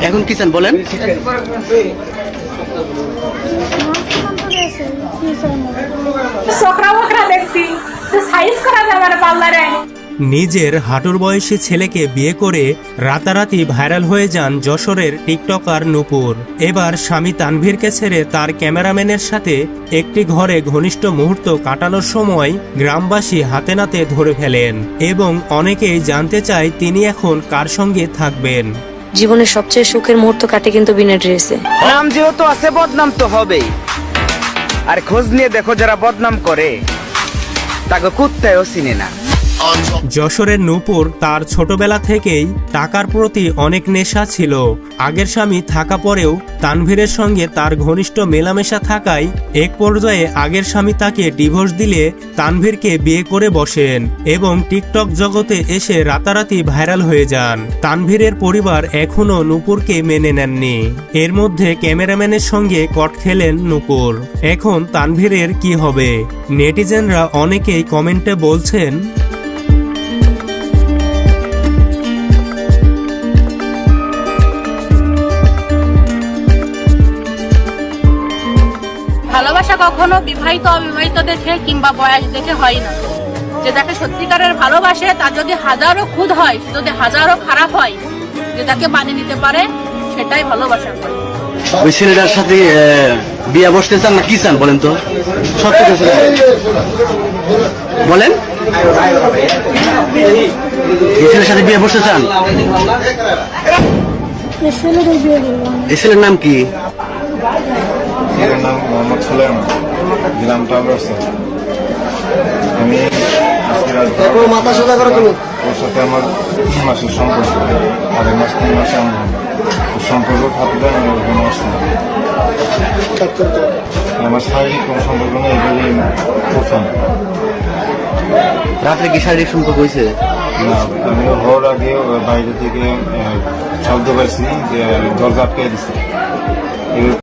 এখন কি চান বলেন? নিজের হাঁটুর বয়সী ছেলেকে বিয়ে করে রাতারাতি ভাইরাল হয়ে যান যশোরের টিকটকার নূপুর। এবার স্বামী তানভীরকে ছেড়ে তার ক্যামেরাম্যানের সাথে একটি ঘরে ঘনিষ্ঠ মুহূর্ত কাটানোর সময় গ্রামবাসী হাতে নাতে ধরে ফেলেন এবং অনেকেই জানতে চায় তিনি এখন কার সঙ্গে থাকবেন। জীবনের সবচেয়ে সুখের মুহূর্ত কাটে কিন্তু বিনা ড্রেসে। নাম যেহেতু আছে বদনাম তো হবেই, আর খোঁজ নিয়ে দেখো যারা বদনাম করে তাকে কুত্তায়ও চিনে না। যশোরের নূপুর তার ছোটবেলা থেকেই টাকার প্রতি অনেক নেশা ছিল। আগের স্বামী থাকা পরেও তানভীরের সঙ্গে তার ঘনিষ্ঠ মেলামেশা থাকায় এক পর্যায়ে আগের স্বামী তাকে ডিভোর্স দিলে তানভীরকে বিয়ে করে বসেন এবং টিকটক জগতে এসে রাতারাতি ভাইরাল হয়ে যান। তানভীরের পরিবার এখনও নূপুরকে মেনে নেননি। এর মধ্যে ক্যামেরাম্যানের সঙ্গে কট খেলেন নূপুর। এখন তানভীরের কি হবে? নেটিজেনরা অনেকেই কমেন্টে বলছেন, ভালোবাসা কখনো বিবাহিত অবিবাহিত দেখে কিংবা বয়স দেখে হয় না। যে যাকে সত্যিকারের ভালোবাসে তার যদি হাজারো খুদ হয়, যদি হাজারো খারাপ হয়, যে তাকে মানিয়ে নিতে পারে সেটাই ভালোবাসা। ওই ছেলেটার সাথে বিয়ে বসতে চান না কি চান বলেন তো? সত্যি কথা বলেন, এই ছেলের সাথে বিয়ে বসতে চান? এই ছেলের নাম কি? নাম মোহাম্মদ সুলাইমান, গ্রাম টাবরসা। আমি ওর সাথে আমার 3 মাসের সম্পর্ক, 2.5 মাস 3 মাসে আমি সম্পর্ক থাকলে আমি ওখানে আসলাম। আমার শারীরিক কোনো সম্পর্ক নেই, এবারই প্রথম। রাত্রে কি শারীরিক সম্পর্ক হয়েছে? না, আমি হওয়ার আগে বাইরে থেকে শব্দ পাইছি যে দরজা আটকে দিচ্ছে।